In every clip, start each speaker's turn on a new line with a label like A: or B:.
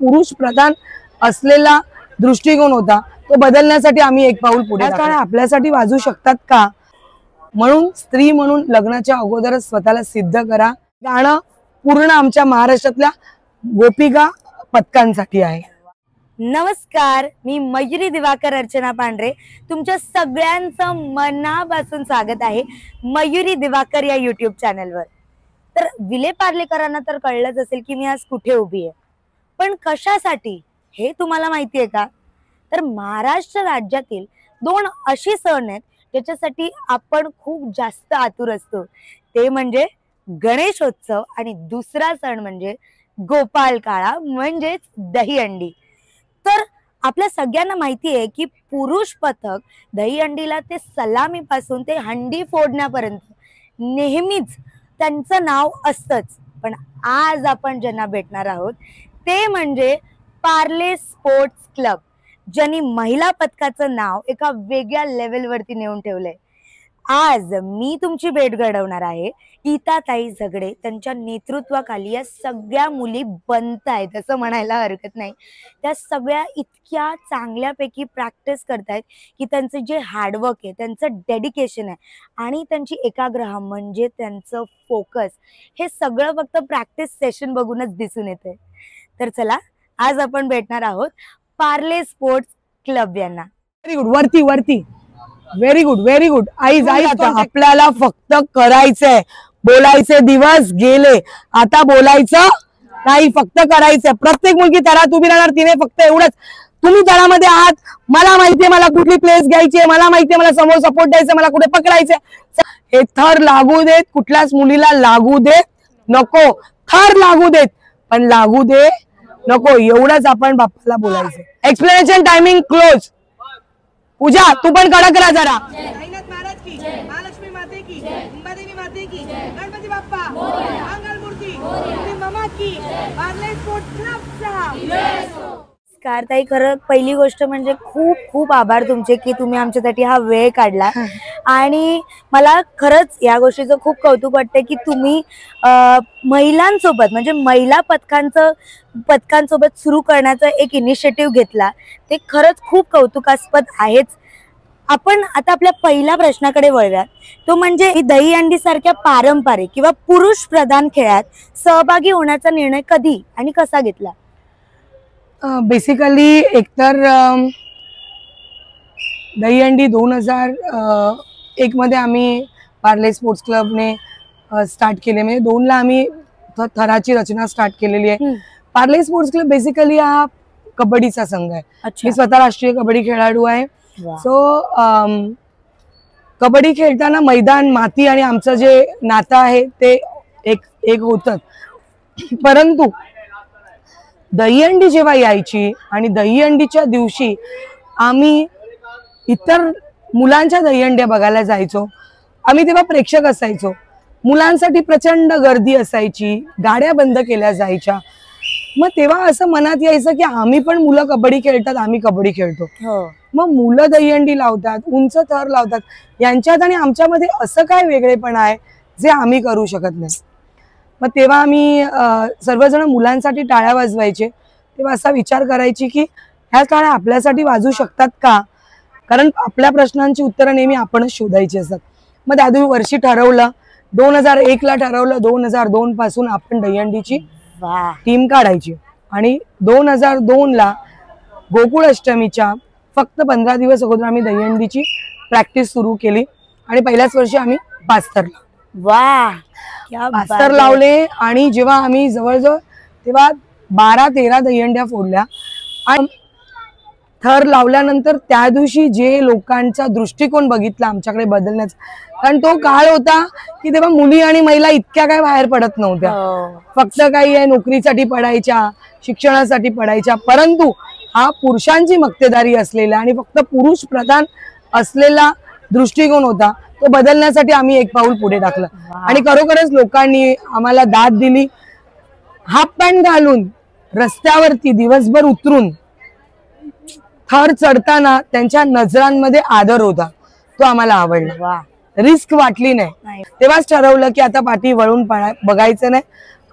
A: पुरुष प्रधान असलेला दृष्टिकोन होता तो बदलण्यासाठी आम्ही एक पाऊल पुढे टाकलं। आपल्यासाठी वाजू शकतात का, म्हणून स्त्री म्हणून लग्नाच्या अगोदरच स्वतःला सिद्ध करा। गाणं पूर्ण आमच्या महाराष्ट्रातल्या गोपिका पथकांसाठी आहे।
B: नमस्कार, मी मयुरी दिवाकर अर्चना पांढरे तुमच्या सगळ्यांचं मनापासून स्वागत आहे मयुरी दिवाकर या यूट्यूब चॅनलवर। तर विले पार्लेकरांना तर कळलंच असेल की मी आज कुठे उभी आहे, पण कशासाठी हे तुम्हाला माहिती आहे का? तर महाराष्ट्र राज्यातील दोन अशी सण आहेत ज्याच्यासाठी आपण खूप जास्त आतुर असतो, ते म्हणजे गणेशोत्सव आणि दुसरा सण म्हणजे गोपालकाळा म्हणजेच दहीहंडी। तर आपल्या सगळ्यांना माहिती आहे की पुरुष पथक दहीहंडीला ते सलामीपासून ते हंडी फोडण्यापर्यंत नेहमीच त्यांचं नाव असतंच, पण आज आपण ज्यांना भेटणार आहोत ते म्हणजे पार्ले स्पोर्ट्स क्लब, ज्यांनी महिला पथकाचं नाव एका वेगळ्या लेवलवरती नेऊन ठेवलंय। आज मी तुमची भेट घडवणार आहे गीताताई झगडे, त्यांच्या नेतृत्वाखाली या सगळ्या मुली बनतायत असं म्हणायला हरकत नाही। त्या सगळ्या इतक्या चांगल्यापैकी प्रॅक्टिस करतायत की त्यांचं जे हार्डवर्क आहे, त्यांचं डेडिकेशन आहे आणि त्यांची एकाग्रता म्हणजे त्यांचं फोकस, हे सगळं फक्त प्रॅक्टिस सेशन बघूनच दिसून येते। तर चला आज आपण भेटणार आहोत पार्ले स्पोर्ट्स क्लब यांना।
A: व्हेरी गुड, वरती वरती, very good very good. Eyes आपल्याला फक्त करायचंय, बोलायचे दिवस गेले, आता बोलायचं नाही, फक्त करायचंय। प्रत्येक मुलगी तरात उभी राहणार, तिने फक्त एवढंच, तुम्ही तरामध्ये आहात, मला माहितीये मला कुठली प्लेस घ्यायची आहे, मला माहितीये मला समोर सपोर्ट द्यायचा, मला कुठे पकडायचंय। हे थर लागू देत, कुठल्याच मुलीला लागू देत नको, थर लागू देत पण लागू दे नको, एवढंच आपण बाप्पाला बोलायचं। Explanation timing close. पूजा तू पण कडक राहा जरा।
C: महाराज की, महालक्ष्मी माते की, अंबादेवी माते की, गणपती बाप्पा, मंगल मूर्ती, ममा की, पार्ले स्पोर्ट्स क्लब।
B: ताई, खरं पहिली गोष्ट म्हणजे खूप खूप आभार तुमचे की तुम्ही आमच्यासाठी हा वेळ काढला आणि मला खरंच या गोष्टीचं खूप कौतुक वाटतंय की तुम्ही महिलांसोबत म्हणजे महिला पथकांसोबत सुरू करण्याचा एक इनिशिएटिव्ह घेतला, ते खरंच खूप कौतुकास्पद आहेच। आपण आता आपल्या पहिल्या प्रश्नाकडे वळूया, तो म्हणजे दहीहंडी सारख्या पारंपरिक किंवा पुरुष प्रधान खेळात सहभागी होण्याचा निर्णय कधी आणि कसा घेतला?
A: बेसिकली एकतर दहीहंडी 2001 मध्ये आम्ही पार्ले स्पोर्ट्स क्लबने स्टार्ट केले, म्हणजे 2 ला आम्ही थराची रचना स्टार्ट केलेली आहे। पार्ले स्पोर्ट्स क्लब बेसिकली हा कबड्डीचा संघ आहे। मी स्वतः राष्ट्रीय कबड्डी खेळाडू आहे। सो कबड्डी खेळताना मैदान, माती आणि आमचं जे नातं आहे ते एक होतं, परंतु दहीहंडी जेव्हा यायची आणि दहीहंडीच्या दिवशी आम्ही इतर मुलांच्या दहीहंड्या बघायला जायचो, आम्ही तेव्हा प्रेक्षक असायचो, मुलांसाठी प्रचंड गर्दी असायची, गाड्या बंद केल्या जायच्या, मग तेव्हा असं मनात यायचं की आम्ही पण, मुलं कबड्डी खेळतात आम्ही कबड्डी खेळतो, मग मुलं दहीहंडी लावतात, उंच थर लावतात, यांच्यात आणि आमच्यामध्ये असं काय वेगळेपण आहे जे आम्ही करू शकत नाही। मग तेव्हा आम्ही सर्वजण मुलांसाठी टाळ्या वाजवायचे, तेव्हा असा विचार करायची की ह्या टाळ्या आपल्यासाठी वाजू शकतात का, कारण आपल्या प्रश्नांची उत्तरं नेहमी आपणच शोधायची असतात। मग त्या वर्षी ठरवलं, 2001 ला ठरवलं, 2002 पासून आपण दहीहंडीची टीम काढायची आणि 2002 ला गोकुळ अष्टमीच्या फक्त 15 दिवस अगोदर आम्ही दहीहंडीची प्रॅक्टिस सुरू केली आणि पहिल्याच वर्षी आम्ही पास्तर पास्तर लावले आणि जेव्हा आम्ही जवळजवळ तेव्हा 12-13 दहीहंड्या फोडल्या आणि थर लावल्यानंतर त्या दिवशी जे लोकांचा दृष्टिकोन बघितला आमच्याकडे बदलण्याचा, कारण तो काळ होता की तेव्हा मुली आणि महिला इतक्या काय बाहेर पडत नव्हत्या, फक्त काही नोकरीसाठी पडायच्या, शिक्षणासाठी पडायच्या, परंतु हा पुरुषांची मक्तेदारी असलेला आणि फक्त पुरुष प्रधान असलेला दृष्टिकोन होता, तो बदलण्यासाठी आम्ही एक पाऊल पुढे टाकलं आणि खरोखरच लोकांनी आम्हाला दाद दिली। हाफ पॅन्ट घालून रस्त्यावरती दिवसभर उतरून थर चढताना त्यांच्या नजरांमध्ये आदर होता, तो आम्हाला आवडला। रिस्क वाटली नाही, तेव्हाच ठरवलं की आता पाठी वळून बघायचं नाही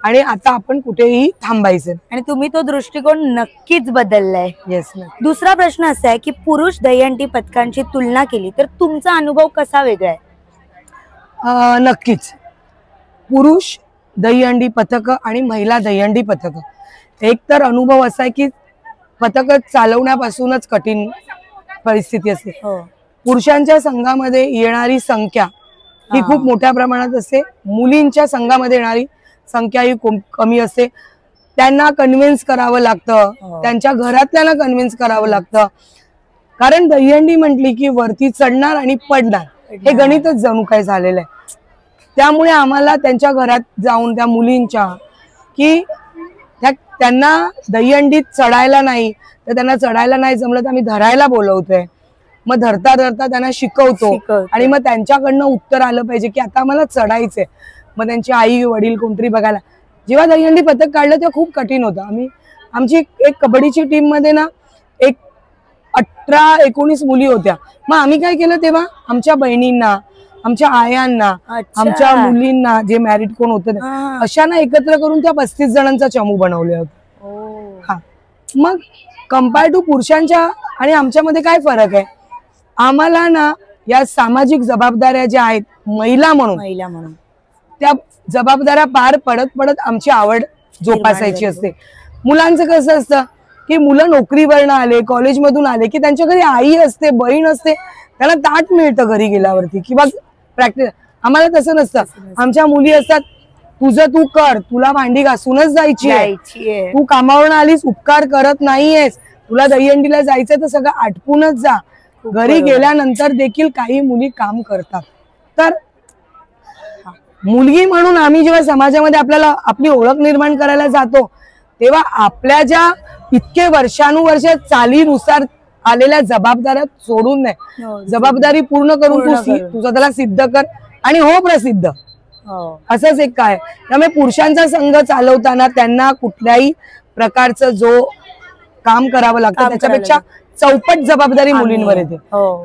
A: आणि आता आपण कुठेही थांबायचं.
B: आणि तुम्ही तो दृष्टिकोन नक्कीच बदललाय.
A: येस.
B: दुसरा प्रश्न असा आहे की पुरुष दहीहंडी पथकांची तुलना केली तर तुमचा अनुभव कसा वेगळा आहे?
A: नक्कीच. पुरुष दहीहंडी पथक आणि महिला दहीहंडी पथक, एक तर अनुभव असा आहे की पथक चालवण्यापासूनच कठीण परिस्थिती असते. पुरुषांच्या संघामध्ये येणारी संख्या ही खूप मोठ्या प्रमाणात असते, मुलींच्या संघामध्ये येणारी संख्या ही कमी असते. त्यांना कन्व्हिन्स करावं लागतं, त्यांच्या घरातल्यांना कन्व्हिन्स करावं लागतं. कारण दहीहंडी म्हटली की वरती चढणार आणि पडणार हे गणितच जणू काय झालेलं आहे. त्यामुळे आम्हाला त्यांच्या घरात जाऊन त्या मुलींच्या की त्यांना दहीहंडीत चढायला नाही तर त्यांना चढायला नाही जमलं तर आम्ही धरायला बोलवतोय. मग धरता धरता त्यांना शिकवतो आणि मग त्यांच्याकडनं उत्तर आलं पाहिजे की आता आम्हाला चढायचंय. मग त्यांची आई वडील कोणतरी बघायला. जेव्हा दहीहंडी पथक काढलं तेव्हा खूप कठीण होतं. आमची एक कबड्डीची टीम मध्ये ना एक 18-19 मुली होत्या. मग आम्ही काय केलं तेव्हा आमच्या बहिणींना, आमच्या आयांना, आमच्या मुलींना जे मॅरिड कोण होते अशांना एकत्र करून त्या 35 जणांचा चमू बनवले होते. हा, मग कंपेअर टू पुरुषांच्या आणि आमच्यामध्ये काय फरक आहे? आम्हाला ना या सामाजिक जबाबदाऱ्या ज्या आहेत महिला म्हणून त्या जबाबदाऱ्या पार पडत आमची आवड जोपासायची असते. मुलांचं कसं असतं की मुलं नोकरीवरनं आले, कॉलेजमधून आले की त्यांच्या घरी आई असते, बहीण असते, त्यांना ताट मिळतं घरी गेल्यावरती किंवा प्रॅक्टिस. आम्हाला तसं नसतं. आमच्या मुली असतात, तुझं तू कर, तुला भांडी घासूनच जायची आहे, तू कामावरून आलीस उपकार करत नाहीयेस, तुला दहीहंडीला जायचं तर सगळं आटपूनच जा. घरी गेल्यानंतर देखील काही मुली काम करतात. तर मुलगी म्हणून आम्ही जेव्हा समाजामध्ये आपल्याला आपली ओळख निर्माण करायला जातो तेव्हा आपल्या ज्या इतके वर्षानुवर्ष चालीनुसार आलेल्या जबाबदाऱ्या सोडून नाही, जबाबदारी पूर्ण करून तू स्वतःला सिद्ध कर आणि हो प्रसिद्ध. असंच एक काय. त्यामुळे पुरुषांचा संघ चालवताना त्यांना कुठल्याही प्रकारचं जो काम करावं लागतं त्याच्यापेक्षा चौपट जबाबदारी मुलींवर येते.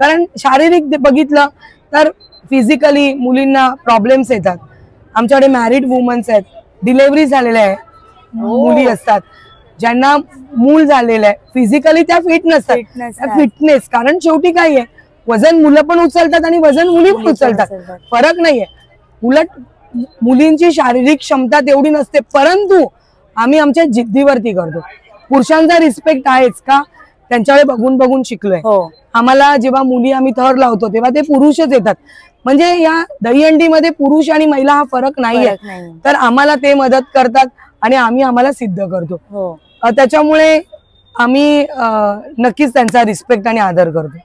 A: कारण शारीरिक बघितलं तर फिजिकली मुलींना प्रॉब्लेम्स येतात. आमच्याकडे मॅरिड वुमन्स आहेत, डिलेव्हरी झालेल्या आहे मुली असतात, ज्यांना मूल झालेलं आहे. फिजिकली त्या फिट नसतात. फिटनेस कारण शेवटी काय आहे, वजन मुलं पण उचलतात आणि वजन मुली पण उचलतात, फरक नाहीये. उलट मुलींची शारीरिक क्षमता तेवढी नसते, परंतु आम्ही आमच्या जिद्दीवरती करतो. पुरुषांचा रिस्पेक्ट आहेच का, त्यांच्याकडे बघून बघून शिकलोय. आम्हाला जेव्हा मुली आम्ही थर लावतो तेव्हा ते पुरुषच येतात. म्हणजे या दहीहंडीमध्ये पुरुष आणि महिला हा फरक नाहीये. तर आम्हाला ते मदत करतात आणि आम्ही आम्हाला सिद्ध करतो. त्याच्यामुळे आम्ही नक्कीच त्यांचा रिस्पेक्ट आणि आदर करतो.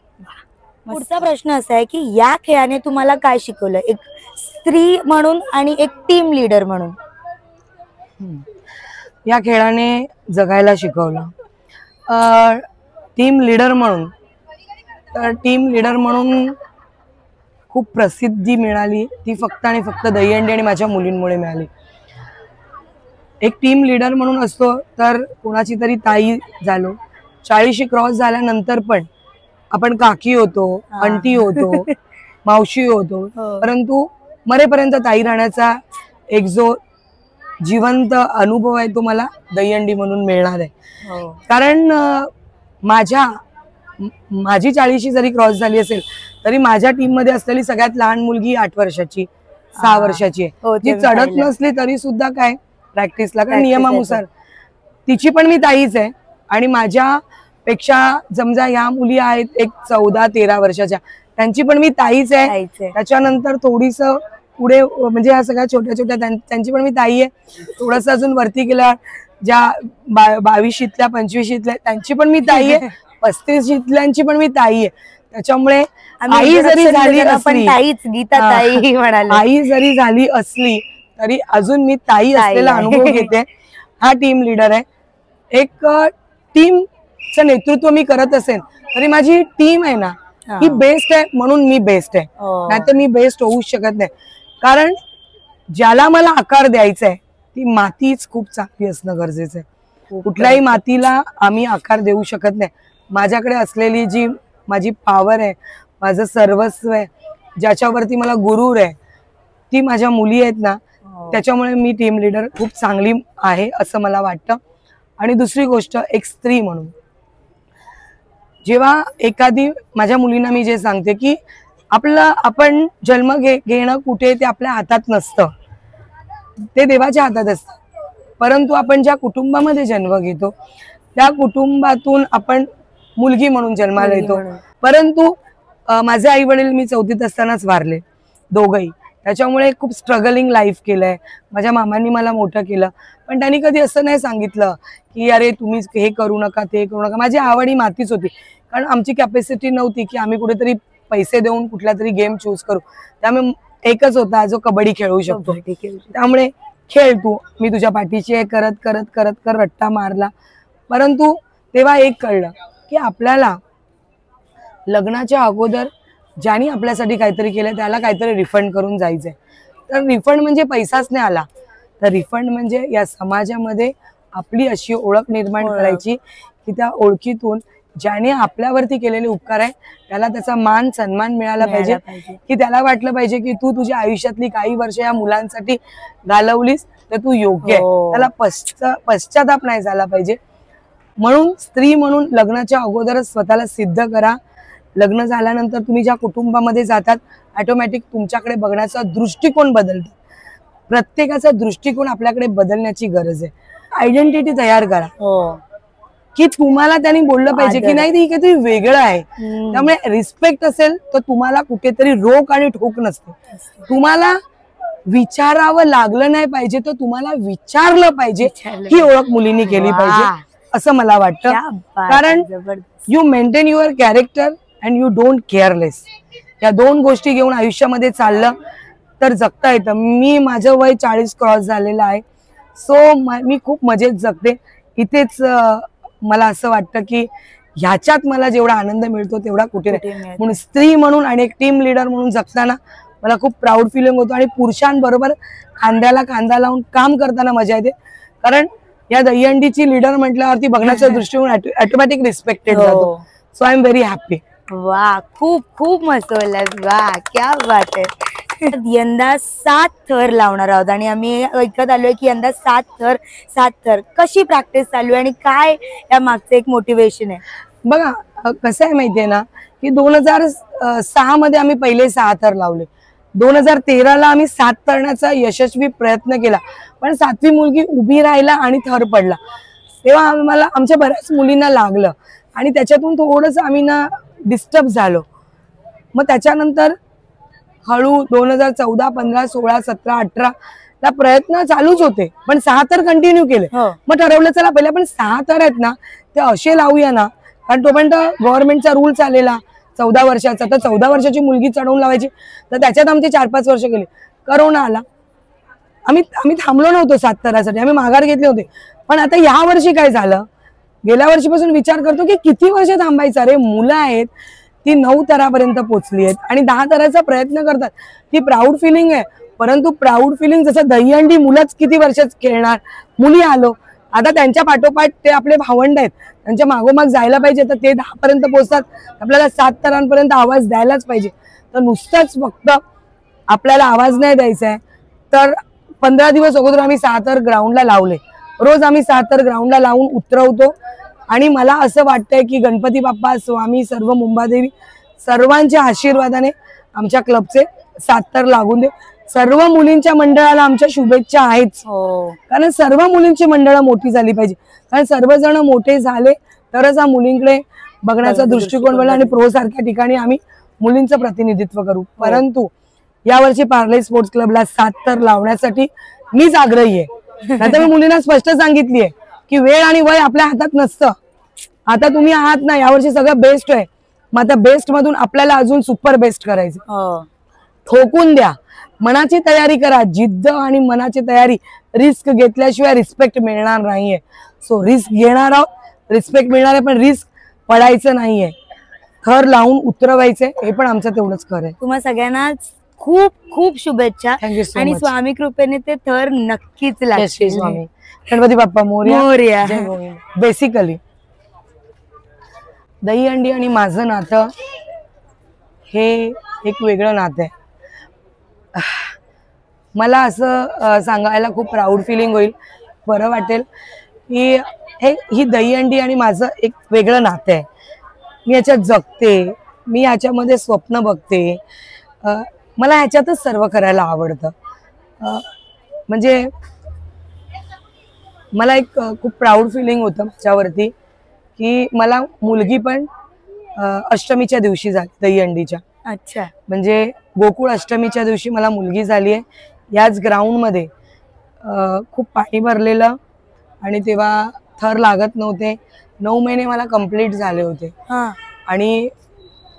B: पुढचा प्रश्न असा आहे की या खेळाने तुम्हाला काय शिकवलं, एक स्त्री म्हणून आणि एक टीम लीडर म्हणून?
A: या खेळाने जगायला शिकवलं. टीम लीडर म्हणून तर टीम लीडर म्हणून खूप प्रसिद्धी मिळाली ती फक्त आणि फक्त दहीहंडी आणि माझ्या मुलींमुळे मिळाली. एक टीम लीडर म्हणून असतो तर कोणाची तरी ताई झालो, 40 क्रॉस झाल्यानंतर पण आपण काकी होतो, आंटी होतो, मावशी होतो, परंतु मरेपर्यंत ताई राहण्याचा एक जो जिवंत अनुभव आहे तो मला दहीहंडी म्हणून मिळणार आहे. कारण माझी 40 जरी क्रॉस झाली असेल तरी माझ्या टीम मध्ये असलेली सगळ्यात लहान मुलगी 8 वर्षाची, 6 वर्षाची आहे, जी चढत नसली तरी सुद्धा काय प्रॅक्टिसला, कारण नियमानुसार तिची पण मी ताईच आहे. आणि माझ्या पेक्षा समजा ह्या मुली आहेत एक 14-13 वर्षाच्या, त्यांची पण मी ताईच आहे. त्याच्यानंतर थोडीस पुढे म्हणजे ह्या सगळ्या छोट्या छोट्या त्यांची पण मी ताई आहे. थोडस अजून वरती गेल्या ज्या 22शीतल्या 25शीतल्या त्यांची पण मी ताई आहे, 35शीतल्यांची पण मी ताई आहे. त्याच्यामुळे आई जरी झाली असली, आई जरी झाली असली तरी अजून मी ताई असलेला अनुभव घेते. हा टीम लीडर आहे. एक टीमचं नेतृत्व मी करत असेल तरी माझी टीम आहे ना ही बेस्ट आहे म्हणून मी बेस्ट आहे, नाहीतर मी बेस्ट होऊच शकत नाही. कारण ज्याला मला आकार द्यायचा आहे ती मातीच खूप चांगली असणं गरजेचं आहे. कुठल्याही मातीला आम्ही आकार देऊ शकत नाही. माझ्याकडे असलेली जी माझी पॉवर आहे, माझं सर्वस्व आहे, ज्याच्यावरती मला गुरूर आहे, ती माझ्या मुली आहेत ना, त्याच्यामुळे मी टीम लीडर खूप चांगली आहे असं मला वाटतं. आणि दुसरी गोष्ट, एक स्त्री म्हणून जेव्हा एखादी माझ्या मुलींना मी जे सांगते की आपण जन्म घेणं कुठे ते आपल्या हातात नसतं, ते देवाच्या हातात असतं. परंतु आपण ज्या कुटुंबामध्ये जन्म घेतो त्या कुटुंबातून आपण मुलगी म्हणून जन्माला येतो. परंतु माझे आई वडील मी 4थीत असतानाच वारले दोघंही. त्याच्यामुळे खूप स्ट्रगलिंग लाईफ केलंय. माझ्या मामांनी मला मोठं केलं, पण त्यांनी कधी असं नाही सांगितलं की अरे तुम्ही हे करू नका ते करू नका. माझी आवड ही मातीच होती, कारण आमची कॅपॅसिटी नव्हती की आम्ही कुठेतरी पैसे देऊन कुठला तरी गेम चूज करू. त्यामुळे एकच होता जो कबड्डी खेळू शकतो. त्यामुळे खेळ तू, मी तुझ्या पाठीशी आहे करत करत करत कर रट्टा मारला. परंतु तेव्हा एक कळलं की आपल्याला लग्नाच्या अगोदर ज्यांनी आपल्यासाठी काहीतरी केलं त्याला काहीतरी रिफंड करून जायचंय. तर रिफंड म्हणजे पैसाच नाही आला, तर रिफंड म्हणजे या समाजामध्ये आपली अशी ओळख निर्माण करायची की त्या ओळखीतून ज्याने आपल्यावरती केलेले उपकार आहे त्याला त्याचा मान सन्मान मिळाला पाहिजे, की त्याला वाटलं पाहिजे की तू तुझ्या आयुष्यातली काही वर्ष या मुलांसाठी घालवलीस तर तू योग्य आहे. त्याला पश्चाताप नाही झाला पाहिजे. म्हणून स्त्री म्हणून लग्नाच्या अगोदरच स्वतःला सिद्ध करा. लग्न झाल्यानंतर तुम्ही ज्या कुटुंबामध्ये जातात ऑटोमॅटिक तुमच्याकडे बघण्याचा दृष्टिकोन बदलतो. प्रत्येकाचा दृष्टिकोन आपल्याकडे बदलण्याची गरज आहे. आयडेंटिटी तयार करा की तुम्हाला त्यांनी बोललं पाहिजे की नाही ते काहीतरी वेगळं आहे. त्यामुळे रिस्पेक्ट असेल तर तुम्हाला कुठेतरी रोक आणि ठोक नसते. तुम्हाला विचारावं लागलं नाही पाहिजे तर तुम्हाला विचारलं पाहिजे, ही ओळख मुलींनी केली पाहिजे असं मला वाटतं. कारण you maintain your character and you don't careless. या दोन गोष्टी घेऊन आयुष्यामध्ये चाललं तर जगता येतं. मी माझं वय 40 क्रॉस झालेलं आहे, सो मी खूप मजेत जगते. इथेच मला असं वाटतं की ह्याच्यात मला जेवढा आनंद मिळतो तेवढा कुठे नाही. म्हणून स्त्री म्हणून आणि एक टीम लीडर म्हणून जगताना मला खूप प्राऊड फिलिंग होतो. आणि पुरुषांबरोबर खांद्याला खांदा लावून काम करताना मजा येते. कारण या दहीहंडीची लीडर म्हटल्यावरती बघण्याचा दृष्टिकोन ऑटोमॅटिक रिस्पेक्टेड जातो. So I am very happy.
B: वा, खूप खूप मस्त बोललास. वा, क्या बात आहे. यंदा 7 थर लावणार आहोत आणि आम्ही ऐकत आलोय की यंदा 7 थर कशी प्रॅक्टिस चालू आहे आणि काय या मागचं एक मोटिवेशन आहे?
A: बघा कसं आहे माहितीये ना की 2006 मध्ये आम्ही पहिले 6 थर लावले. 2013ला आम्ही 7 करण्याचा यशस्वी प्रयत्न केला, पण 7वी मुलगी उभी राहिला आणि थर पडला. तेव्हा आम्हाला आमच्या बऱ्याच मुलींना लागलं आणि त्याच्यातून थोडंसं आम्ही ना डिस्टर्ब झालो. मग त्याच्यानंतर हळू 2014, 15, 16, 17, 18 ला प्रयत्न चालूच होते, पण 6 तर कंटिन्यू केले. मग ठरवलं चला पहिले आपण 6 तर आहेत ना ते असे लावूया ना, कारण तोपर्यंत गव्हर्नमेंटचा रूल चाललेला 14 वर्षाचा, तर 14 वर्षाची मुलगी चढवून लावायची. तर त्याच्यात आमचे 4-5 वर्ष गेले. करोना आला, आम्ही थांबलो नव्हतो 7 थरासाठी, आम्ही माघार घेतले होते. पण आता या वर्षी काय झालं, गेल्या वर्षीपासून विचार करतो की किती वर्ष थांबायचं. अरे मुलं आहेत ती 9 थरापर्यंत पोहोचली आहेत आणि 10 थराचा प्रयत्न करतात. ती प्राऊड फिलिंग आहे. परंतु प्राऊड फिलिंग जसं दहीहंडी मुलंच किती वर्षात खेळणार, मुली आलो आता त्यांच्या पाठोपाठ ते आपले भावंड आहेत, त्यांच्या मागोमाग जायला पाहिजे. तर ते 10 पर्यंत पोहोचतात, आपल्याला 7 थरांपर्यंत आवाज द्यायलाच पाहिजे. तर नुसतंच फक्त आपल्याला आवाज नाही द्यायचा आहे. तर 15 दिवस अगोदर आम्ही 6 थर ग्राउंडला लावले. रोज आम्ही 6 थर ग्राउंडला लावून उतरवतो. आणि मला असं वाटतंय की गणपती बाप्पा, स्वामी, सर्व मुंबादेवी सर्वांच्या आशीर्वादाने आमच्या क्लबचे 7 थर लागून दे. सर्व मुलींच्या मंडळाला आमच्या शुभेच्छा आहेच, कारण सर्व मुलींची मंडळं मोठी झाली पाहिजे. कारण सर्वजण मोठे झाले तरच हा मुलींकडे बघण्याचा दृष्टिकोन बदला आणि प्रो सारख्या ठिकाणी आम्ही मुलींचं प्रतिनिधित्व करू. परंतु यावर्षी पार्ले स्पोर्ट्स क्लबला 7 थर लावण्यासाठी मीच आग्रही आहे. आता मी मुलींना स्पष्ट सांगितली आहे की वेळ आणि वय आपल्या हातात नसतं. आता तुम्ही आहात ना, यावर्षी सगळं बेस्ट आहे. मग आता बेस्ट मधून आपल्याला अजून सुपर बेस्ट करायचं. ठोकून द्या, मनाची तयारी करा. जिद्द आणि मनाची तयारी, रिस्क घेतल्याशिवाय रिस्पेक्ट मिळणार नाहीये. सो रिस्क घेणार आहोत, रिस्पेक्ट मिळणार आहे, पण रिस्क पडायचं नाहीये. थर लावून उतरवायचे, हे पण आमचं तेवढंच खरं आहे.
B: तुम्हा सगळ्यांना खूप खूप शुभेच्छा आणि स्वामी कृपेने ते थर नक्कीच लागतील.
A: स्वामी गणपती बाप्पा मोरया. बेसिकली दहीहंडी आणि माझं नातं हे एक वेगळं नातं आहे. मला असं सांगायला खूप प्राऊड फिलिंग होईल, बरं वाटेल की ही दहीहंडी आणि माझं एक वेगळं नातं आहे. मी याच्यात जगते, मी याच्यामध्ये स्वप्न बघते, मला ह्याच्यातच सर्व करायला आवडतं. म्हणजे मला एक खूप प्राऊड फिलिंग होतं माझ्यावरती की मला मुलगी पण अष्टमीच्या दिवशी झाली दहीहंडीच्या.
B: अच्छा.
A: म्हणजे गोकुळ अष्टमीच्या दिवशी मला मुलगी झाली आहे. याच ग्राउंडमध्ये खूप पाणी भरलेलं आणि तेव्हा थर लागत नव्हते. 9 महिने मला कंप्लीट झाले होते आणि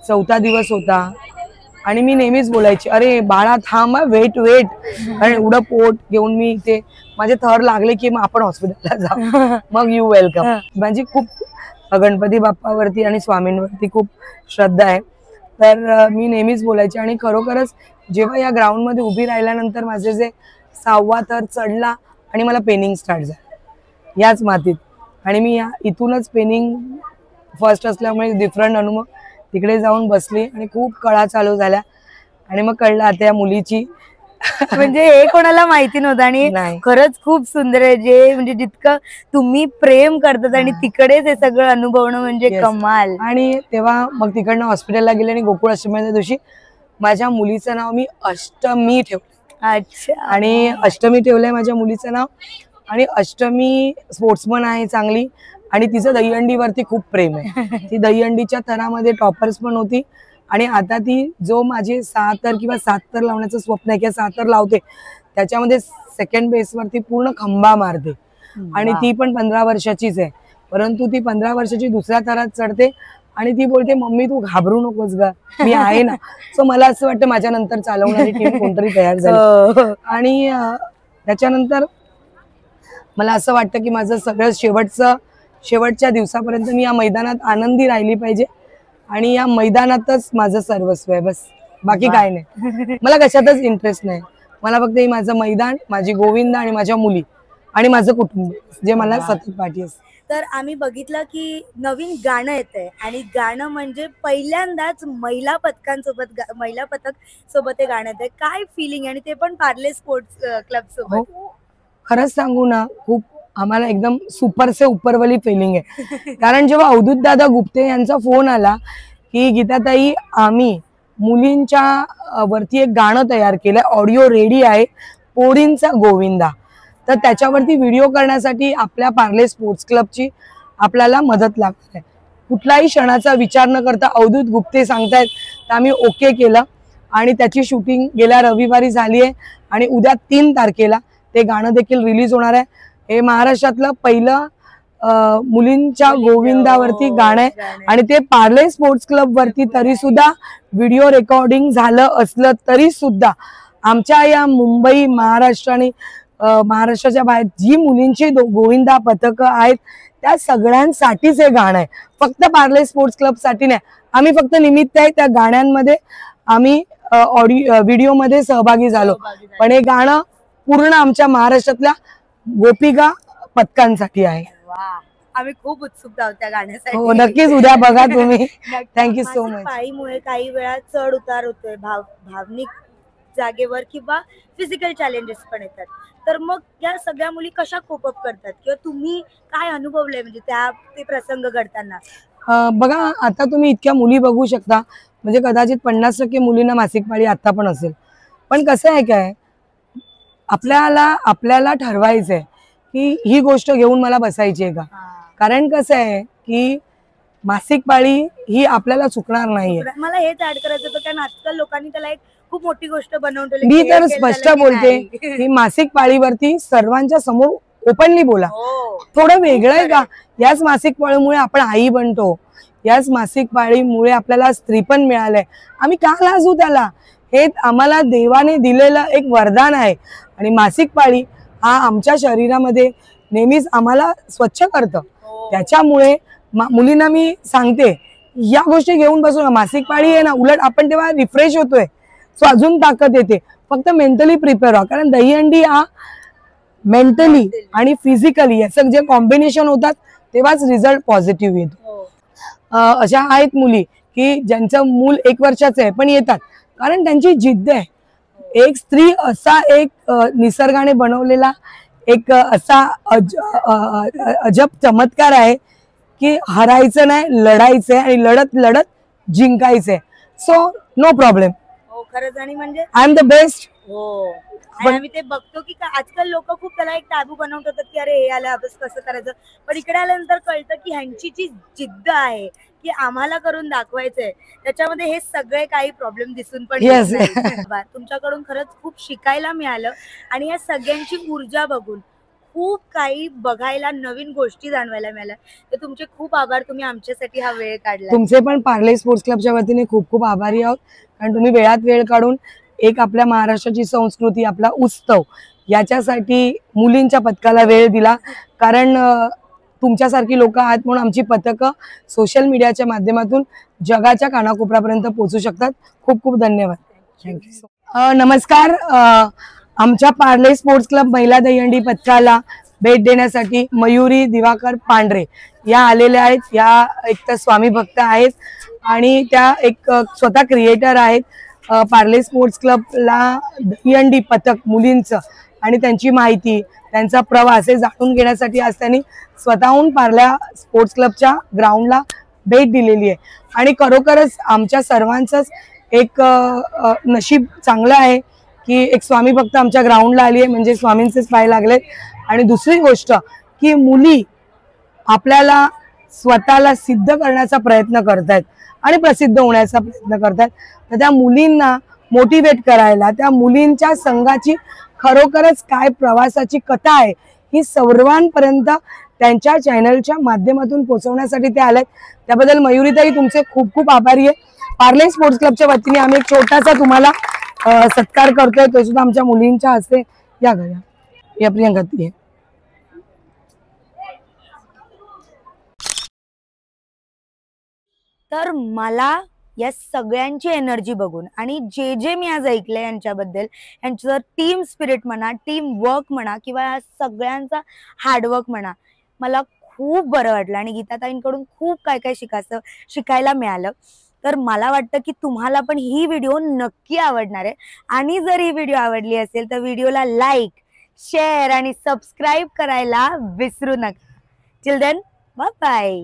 A: 4था दिवस होता आणि मी नेहमीच बोलायची, अरे बाळा थांब, वेट वेट. आणि एवढं पोट घेऊन मी इथे, माझे थर लागले की मग आपण हॉस्पिटलला जाऊ, मग यू वेलकम. माझी खूप गणपती बाप्पावरती आणि स्वामींवरती खूप श्रद्धा आहे. तर मी नेहमीच बोलायची आणि खरोखरच जेव्हा या ग्राउंडमध्ये उभी राहिल्यानंतर माझे जे 6वा थर चढला आणि मला पेनिंग स्टार्ट झालं याच मातीत. आणि मी इथूनच पेनिंग फर्स्ट असल्यामुळे डिफरंट अनुभव, तिकडे जाऊन बसली आणि खूप कळा चालू झाल्या आणि मग कळलं आता या मुलीची
B: म्हणजे हे कोणाला माहिती नव्हतं आणि खरंच खूप सुंदर आहे. जे म्हणजे जितकं तुम्ही प्रेम करतात आणि तिकडेच हे सगळं अनुभवणं म्हणजे कमाल.
A: आणि तेव्हा मग तिकडनं हॉस्पिटलला गेले आणि गोकुळ अष्टमीच्या दिवशी माझ्या मुलीचं नाव मी अष्टमी ठेवलं.
B: अच्छा.
A: आणि अष्टमी ठेवलंय माझ्या मुलीचं नाव. आणि अष्टमी स्पोर्ट्समन आहे चांगली आणि तिचं दहीहंडीवरती खूप प्रेम आहे. ती दहीहंडीच्या थरामध्ये टॉपर्स पण होती आणि आता ती जो माझे 6 थर किंवा 7 थर लावण्याचं स्वप्न आहे किंवा 7 थर लावते त्याच्यामध्ये सेकंड बेसवरती पूर्ण खंबा मारते. आणि ती पण 15 वर्षाचीच आहे, परंतु ती 15 वर्षाची दुसऱ्या थरात चढते आणि ती बोलते मम्मी तू घाबरू नकोस ग, मी आहे ना. सो मला असं वाटतं माझ्या नंतर चालवणारी टीम कोणतरी तयार झाली. आणि त्याच्यानंतर मला असं वाटतं की माझं सगळं शेवटच्या दिवसापर्यंत मी या मैदानात आनंदी राहिली पाहिजे आणि या मैदानातच माझं सर्वस्व आहे, बस बाकी काय नाही. मला कशातच इंटरेस्ट नाही. मला फक्त हे माझं मैदान, माझी गोविंदा आणि माझ्या मुली आणि माझं कुटुंब जे मला सतत पाठी असतं.
B: तर आम्ही बघितलं की नवीन गाणं येतंय आणि गाणं म्हणजे पहिल्यांदाच महिला पथक सोबत हे गाणं येतंय. काय फिलिंग आणि ते पण पार्ले स्पोर्ट्स क्लब सोबत?
A: खरंच सांगू ना, खूप आम्हाला एकदम सुपर से उपरवाली फिलिंग आहे. कारण जेव्हा अवधूत दादा गुप्ते यांचा फोन आला की गीताताई आम्ही मुलींच्या वरती एक गाणं तयार केलंय, ऑडिओ रेडी आहे, पोरींचा गोविंदा, तर त्याच्यावरती व्हिडिओ करण्यासाठी आपल्या पार्ले स्पोर्ट्स क्लबची आपल्याला मदत लागते. कुठलाही क्षणाचा विचार न करता अवधूत गुप्ते सांगतायत तर आम्ही ओके केलं आणि त्याची शूटिंग गेल्या रविवारी झाली आहे आणि उद्या 3 तारखेला ते गाणं देखील रिलीज होणार आहे. हे महाराष्ट्रातलं पहिलं मुलींच्या गोविंदावरती गाणं आहे आणि ते पार्ले स्पोर्ट्स क्लब वरती तरी सुद्धा व्हिडिओ रेकॉर्डिंग झालं असलं तरी सुद्धा आमच्या या मुंबई महाराष्ट्र आणि महाराष्ट्राच्या बाहेर जी मुलींची गोविंदा पथकं आहेत त्या सगळ्यांसाठीच हे गाणं आहे. फक्त पार्ले स्पोर्ट्स क्लब साठी नाही, आम्ही फक्त निमित्त आहे. त्या गाण्यांमध्ये आम्ही व्हिडिओमध्ये सहभागी झालो, पण हे गाणं पूर्ण आमच्या महाराष्ट्रातल्या गोपिका पथकांसाठी आहे.
B: आम्ही खूप उत्सुक आहोत त्या गाण्यासाठी.
A: हो नक्कीच, उद्या बघा तुम्ही. Thank you so much.
B: पाळीमुळे काही वेळा चढ उतार होतोय, भावनिक जागेवर किंवा फिजिकल चॅलेंजेस पण येतात, तर मग या सगळ्या मुली कशा कोप अप करतात किंवा तुम्ही काय अनुभवलंय म्हणजे ते प्रसंग घडताना?
A: बघा आता तुम्ही इतक्या मुली बघू शकता, म्हणजे कदाचित 50% मुलींना मासिक पाळी आता पण असेल, पण कसं आहे काय आपल्याला ठरवायचंय की ही गोष्ट घेऊन मला बसायची आहे का. कारण कसं आहे की मासिक पाळी ही आपल्याला चुकणार नाहीये.
B: मला हेच ऍड करायचं होतं कारण आजकाल लोकांनी त्याला एक खूप मोठी गोष्ट बनवून ठेवली.
A: मी तर स्पष्ट बोलते की मासिक पाळीवरती सर्वांच्या समोर ओपनली बोला. थोडं वेगळं आहे का, याच मासिक पाळीमुळे आपण आई बनतो, याच मासिक पाळीमुळे आपल्याला स्त्रीपण मिळालंय, आम्ही का लाजू त्याला. हे आम्हाला देवाने दिलेलं एक वरदान आहे आणि मासिक पाळी हा आमच्या शरीरामध्ये नेहमीच आम्हाला स्वच्छ करतं. त्याच्यामुळे मुलींना मी सांगते या गोष्टी घेऊन बसू ना. मासिक पाळी आहे ना, उलट आपण तेव्हा रिफ्रेश होतोय, सो अजून ताकद येते. फक्त मेंटली प्रिपेअर व्हा, कारण दहीहंडी हा मेंटली आणि फिजिकली याचं जे कॉम्बिनेशन होतात तेव्हाच रिझल्ट पॉझिटिव्ह येतो. अशा आहेत मुली की ज्यांचं मूल 1 वर्षाचं आहे पण येतात, कारण त्यांची जिद्द आहे. एक स्त्री असा एक निसर्गाने बनवलेला एक असा अजब चमत्कार आहे की हरायचं नाही, लढायचंय आणि लढत लढत जिंकायचंय. So no problem.
B: हो खरंच. आणि म्हणजे
A: आय एम द बेस्ट.
B: हो. आणि आम्ही ते बघतो की आजकाल लोक खूप त्याला एक टॅबू बनवत होतात की अरे हे आलं अभ्यास कसं करायचं, पण इकडे आल्यानंतर कळतं की ह्यांची जी जिद्द आहे की आम्हाला करून दाखवायचंय, त्याच्यामध्ये हे सगळे काही प्रॉब्लेम दिसून पण येत नाही. तुमच्याकडून खरंच खूप शिकायला मिळालं आणि या सगळ्यांची ऊर्जा बघून खूप काही बघायला, नवीन गोष्टी जाणवायला मिळाल्या. तर तुमचे खूप आभार, तुम्ही आमच्यासाठी हा वेळ काढला.
A: तुमचे पण पार्ले स्पोर्ट्स क्लबच्या वतीने खूप खूप आभारी आहोत, कारण तुम्ही वेळात वेळ काढून एक आपल्या महाराष्ट्राची संस्कृती, आपला उत्सव याच्यासाठी मुलींच्या पथकाला वेळ दिला. कारण तुमच्यासारखी लोक आहेत म्हणून आमची पथकं सोशल मीडियाच्या माध्यमातून जगाच्या कानाकोपऱ्यापर्यंत पोहोचू शकतात. खूप खूप धन्यवाद. थँक्यू. नमस्कार. आमच्या पार्ले स्पोर्ट्स क्लब महिला दहीहंडी पथकाला भेट देण्यासाठी मयुरी दिवाकर पांढरे या आलेल्या आहेत. या एक तर स्वामी भक्त आहेत आणि त्या एक स्वतः क्रिएटर आहेत. पार्ले स्पोर्ट्स क्लबला दहीहंडी पथक मुलींचं आणि त्यांची माहिती, त्यांचा प्रवास हे जाणून घेण्यासाठी आज त्यांनी स्वतःहून पार्ल्या स्पोर्ट्स क्लबच्या ग्राउंडला भेट दिलेली आहे. आणि खरोखरच आमच्या सर्वांचंच एक नशीब चांगलं आहे की एक स्वामी भक्त आमच्या ग्राउंडला आली आहे, म्हणजे स्वामींचेच पाय लागलेत. आणि दुसरी गोष्ट की मुली आपल्याला स्वतःला सिद्ध करण्याचा प्रयत्न करतायत आणि प्रसिद्ध होण्याचा प्रयत्न करतात. तर त्या मुलींना मोटिवेट करायला, त्या मुलींच्या संघाची खरोखरच काय प्रवासाची कथा आहे ही सर्वांपर्यंत त्यांच्या चॅनलच्या माध्यमातून पोहोचवण्यासाठी ते आलेत. त्याबद्दल मयुरीताई तुमचे खूप खूप आभारी आहे. पार्ले स्पोर्ट्स क्लबच्या वतीने आम्ही एक छोटासा तुम्हाला सत्कार करतोय, तो सुद्धा आमच्या मुलींच्या हस्ते. या घ्या, या प्रियंका ती.
B: तर मला या सगळ्यांची एनर्जी बघून आणि जे जे मी आज ऐकलंय यांच्याबद्दल, यांचं टीम स्पिरिट म्हणा, टीम वर्क म्हणा किंवा या सगळ्यांचा हार्डवर्क म्हणा, मला खूप बरं वाटलं आणि गीताताईंकडून खूप काय काय शिकायला मिळालं. तर मला वाटतं की तुम्हाला पण ही व्हिडिओ नक्की आवडणार आहे. आणि जर ही व्हिडिओ आवडली असेल तर व्हिडिओला लाईक, शेअर आणि सबस्क्राईब करायला विसरू नका. Till then, bye bye.